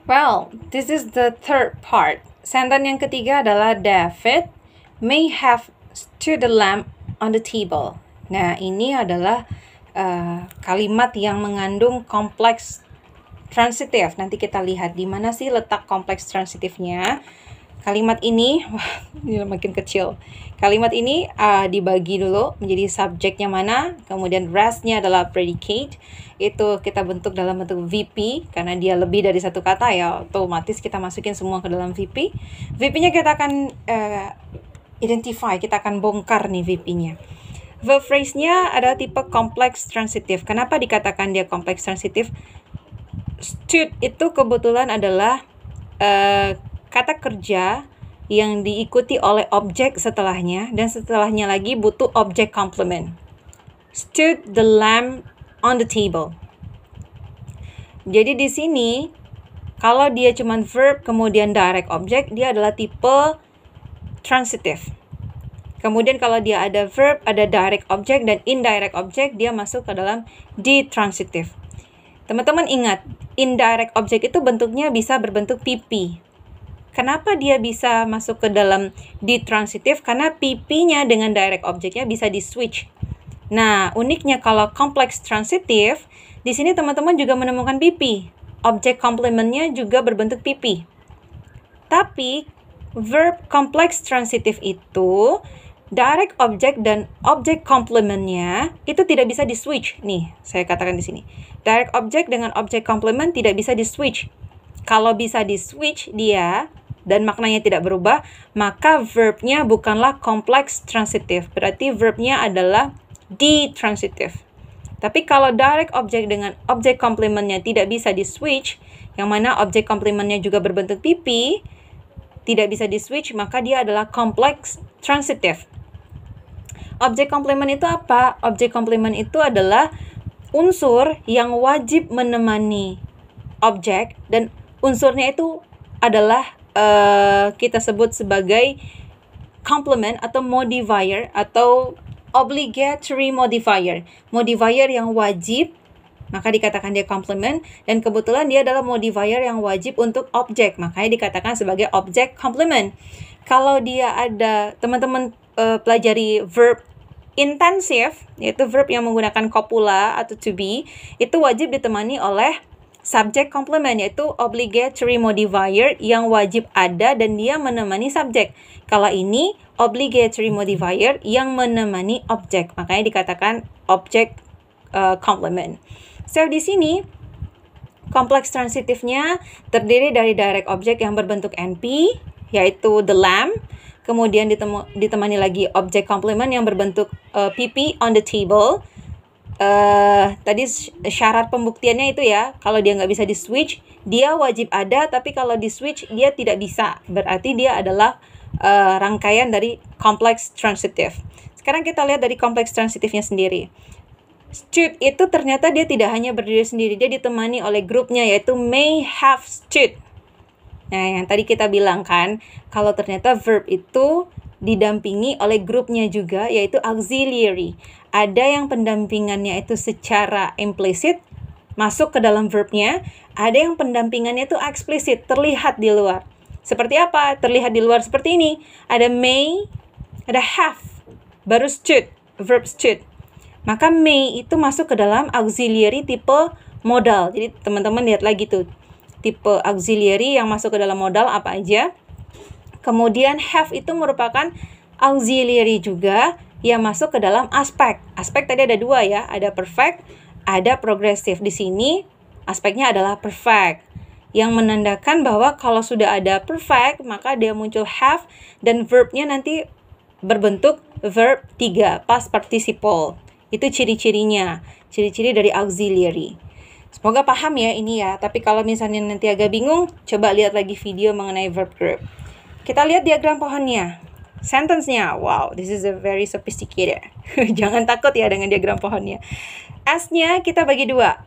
Well, this is the third part. Sentence yang ketiga adalah David may have stood the lamp on the table. Nah, ini adalah kalimat yang mengandung kompleks transitif. Nanti kita lihat di mana sih letak kompleks transitifnya. Kalimat ini, wah, ini makin kecil. Kalimat ini dibagi dulu menjadi subjeknya mana, kemudian restnya adalah predicate. Itu kita bentuk dalam bentuk VP, karena dia lebih dari satu kata ya, otomatis kita masukin semua ke dalam VP. VP-nya kita akan identify, kita akan bongkar nih VP-nya. Verb phrase-nya adalah tipe kompleks transitif. Kenapa dikatakan dia kompleks transitif? Stood itu kebetulan adalah kata kerja yang diikuti oleh objek setelahnya, dan setelahnya lagi butuh objek complement. Stood the lamp on the table. Jadi di sini kalau dia cuma verb kemudian direct object, dia adalah tipe transitif. Kemudian kalau dia ada verb, ada direct object dan indirect object, dia masuk ke dalam ditransitif. Teman-teman ingat, indirect object itu bentuknya bisa berbentuk PP. Kenapa dia bisa masuk ke dalam ditransitif? Karena PP-nya dengan direct object-nya bisa di-switch. Nah, uniknya kalau kompleks transitif, di sini teman-teman juga menemukan PP. Objek komplementnya juga berbentuk PP. Tapi, verb kompleks transitif itu, direct object dan objek komplementnya itu tidak bisa di-switch. Nih, saya katakan di sini. Direct object dengan objek komplement tidak bisa di-switch. Kalau bisa di-switch dia dan maknanya tidak berubah, maka verbnya bukanlah kompleks transitif. Berarti verbnya adalah ditransitif. Tapi kalau direct object dengan objek komplementnya tidak bisa di-switch, yang mana objek komplementnya juga berbentuk PP, tidak bisa di-switch, maka dia adalah kompleks transitif. Objek komplement itu apa? Objek komplement itu adalah unsur yang wajib menemani objek, dan unsurnya itu adalah kita sebut sebagai complement atau modifier atau obligatory modifier. Modifier yang wajib, maka dikatakan dia complement, dan kebetulan dia adalah modifier yang wajib untuk objek, makanya dikatakan sebagai object complement. Kalau dia ada, teman-teman pelajari verb intensif, yaitu verb yang menggunakan copula atau to be, itu wajib ditemani oleh subject complement, yaitu obligatory modifier yang wajib ada dan dia menemani subjek. Kalau ini obligatory modifier yang menemani objek, makanya dikatakan object complement. So di sini kompleks transitifnya terdiri dari direct object yang berbentuk NP, yaitu the lamp, kemudian ditemani lagi object complement yang berbentuk PP on the table. Tadi syarat pembuktiannya itu ya, kalau dia nggak bisa di switch, dia wajib ada, tapi kalau di switch dia tidak bisa, berarti dia adalah rangkaian dari kompleks transitif. Sekarang kita lihat dari kompleks transitifnya sendiri. Stood itu ternyata dia tidak hanya berdiri sendiri, dia ditemani oleh grupnya, yaitu may have stood. Nah, yang tadi kita bilang kan, kalau ternyata verb itu didampingi oleh grupnya juga, yaitu auxiliary. Ada yang pendampingannya itu secara implisit, masuk ke dalam verbnya. Ada yang pendampingannya itu eksplisit, terlihat di luar. Seperti apa? Terlihat di luar seperti ini. Ada may, ada have, baru stood, verb stood. Maka may itu masuk ke dalam auxiliary tipe modal. Jadi teman-teman lihat lagi tuh, tipe auxiliary yang masuk ke dalam modal apa aja. Kemudian have itu merupakan auxiliary juga yang masuk ke dalam aspek. Aspek tadi ada dua ya, ada perfect, ada progresif. Di sini aspeknya adalah perfect, yang menandakan bahwa kalau sudah ada perfect, maka dia muncul have, dan verbnya nanti berbentuk verb 3, past participle. Itu ciri-cirinya, ciri-ciri dari auxiliary. Semoga paham ya ini ya, tapi kalau misalnya nanti agak bingung, coba lihat lagi video mengenai verb group. Kita lihat diagram pohonnya. Sentence-nya, wow, this is a very sophisticated. Jangan takut ya dengan diagram pohonnya. S-nya kita bagi dua.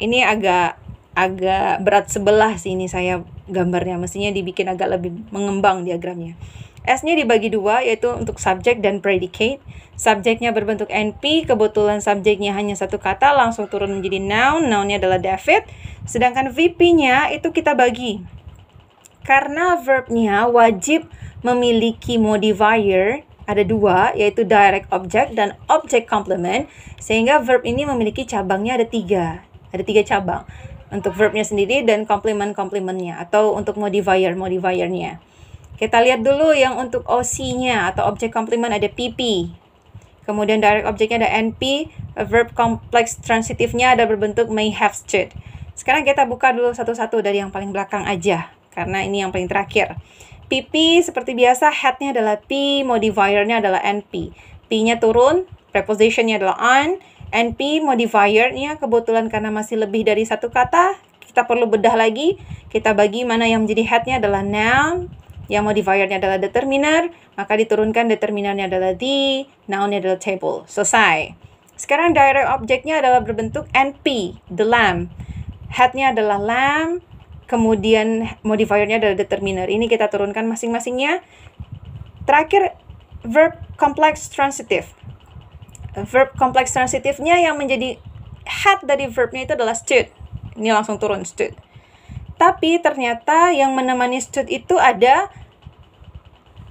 Ini agak berat sebelah sih ini saya gambarnya. Mestinya dibikin agak lebih mengembang diagramnya. S-nya dibagi dua, yaitu untuk subjek dan predicate. Subjeknya berbentuk NP, kebetulan subjeknya hanya satu kata, langsung turun menjadi noun. Noun-nya adalah David. Sedangkan VP-nya itu kita bagi. Karena verb-nya wajib memiliki modifier, ada dua, yaitu direct object dan object complement, sehingga verb ini memiliki cabangnya ada tiga. Ada tiga cabang. Untuk verb-nya sendiri dan complement-complementnya, atau untuk modifier-modifiernya. Kita lihat dulu yang untuk OC-nya atau object complement ada PP. Kemudian direct object-nya ada NP, verb complex transitive-nya ada berbentuk may have stood. Sekarang kita buka dulu satu-satu dari yang paling belakang aja, karena ini yang paling terakhir. PP seperti biasa, head-nya adalah P, modifier-nya adalah NP. P-nya turun, preposition-nya adalah on, NP modifier-nya kebetulan karena masih lebih dari satu kata, kita perlu bedah lagi. Kita bagi mana yang menjadi head-nya adalah noun, yang modifiernya adalah determiner, maka diturunkan determinernya adalah the, nounnya adalah table. Selesai. Sekarang direct object-nya adalah berbentuk NP, the lamb. Head-nya adalah lamb, kemudian modifiernya adalah determiner. Ini kita turunkan masing-masingnya. Terakhir, verb complex transitive. Verb complex transitive-nya yang menjadi head dari verb-nya itu adalah stood. Ini langsung turun stood. Tapi ternyata yang menemani stood itu ada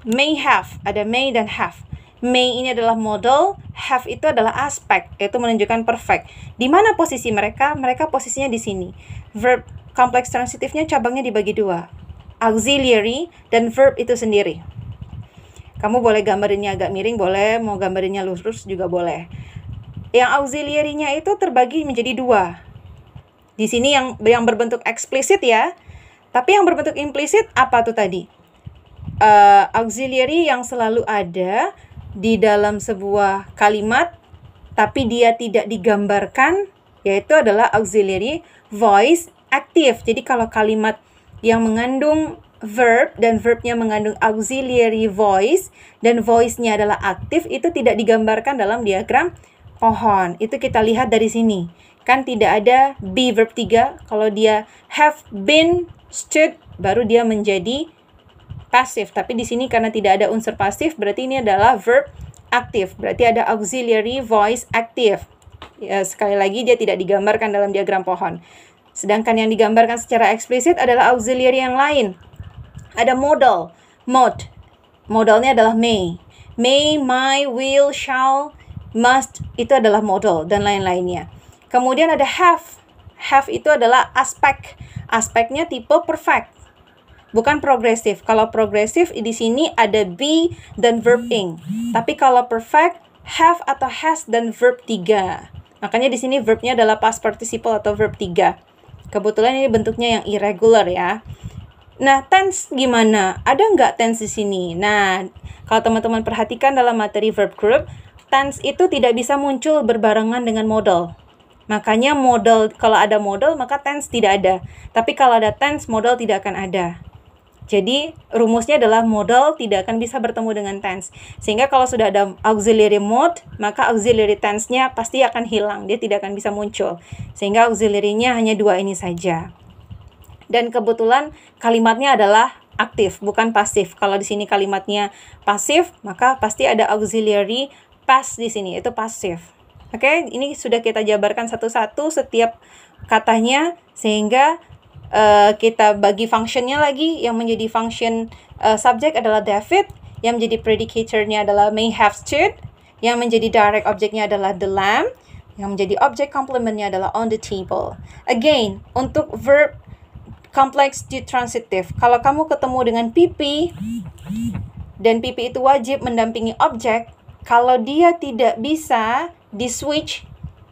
may have, ada may dan have. May ini adalah modal, have itu adalah aspek, yaitu menunjukkan perfect. Di mana posisi mereka? Mereka posisinya di sini. Verb complex transitive-nya cabangnya dibagi dua. Auxiliary dan verb itu sendiri. Kamu boleh gambarinnya agak miring, boleh. Mau gambarinnya lurus juga boleh. Yang auxiliary-nya itu terbagi menjadi dua. Di sini yang berbentuk eksplisit ya. Tapi yang berbentuk implisit apa tuh tadi? Auxiliary yang selalu ada di dalam sebuah kalimat tapi dia tidak digambarkan, yaitu adalah auxiliary voice active. Jadi kalau kalimat yang mengandung verb dan verbnya mengandung auxiliary voice dan voice-nya adalah aktif, itu tidak digambarkan dalam diagram pohon. Itu kita lihat dari sini. Kan tidak ada be verb 3. Kalau dia have been, stood, baru dia menjadi pasif. Tapi di sini karena tidak ada unsur pasif, berarti ini adalah verb aktif. Berarti ada auxiliary voice active. Ya, sekali lagi dia tidak digambarkan dalam diagram pohon. Sedangkan yang digambarkan secara eksplisit adalah auxiliary yang lain. Ada modal, mod. Modalnya adalah may. May, my, will, shall, must, itu adalah modal dan lain-lainnya. Kemudian ada have. Have itu adalah aspek. Aspeknya tipe perfect. Bukan progresif. Kalau progresif di sini ada be dan verb ing. Tapi kalau perfect, have atau has dan verb 3. Makanya di sini verbnya adalah past participle atau verb 3. Kebetulan ini bentuknya yang irregular ya. Nah, tense gimana? Ada nggak tense di sini? Nah, kalau teman-teman perhatikan dalam materi verb group, tense itu tidak bisa muncul berbarengan dengan modal. Makanya modal, kalau ada modal maka tense tidak ada. Tapi kalau ada tense, modal tidak akan ada. Jadi rumusnya adalah modal tidak akan bisa bertemu dengan tense. Sehingga kalau sudah ada auxiliary mode, maka auxiliary tense-nya pasti akan hilang. Dia tidak akan bisa muncul. Sehingga auxiliary-nya hanya dua ini saja. Dan kebetulan kalimatnya adalah aktif, bukan pasif. Kalau di sini kalimatnya pasif, maka pasti ada auxiliary past di sini, itu pasif. Oke, ini sudah kita jabarkan satu-satu setiap katanya, sehingga kita bagi functionnya lagi. Yang menjadi function subject adalah David, yang menjadi predicator-nya adalah may have stood, yang menjadi direct object-nya adalah the lamb, yang menjadi object complement-nya adalah on the table. Again, untuk verb complex transitive, kalau kamu ketemu dengan PP dan PP itu wajib mendampingi objek, kalau dia tidak bisa di-switch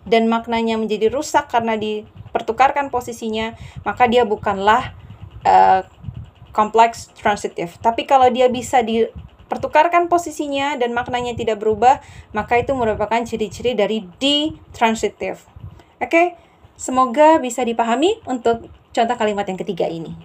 dan maknanya menjadi rusak karena dipertukarkan posisinya, maka dia bukanlah complex transitive. Tapi kalau dia bisa dipertukarkan posisinya dan maknanya tidak berubah, maka itu merupakan ciri-ciri dari D-transitive. Oke, semoga bisa dipahami untuk contoh kalimat yang ketiga ini.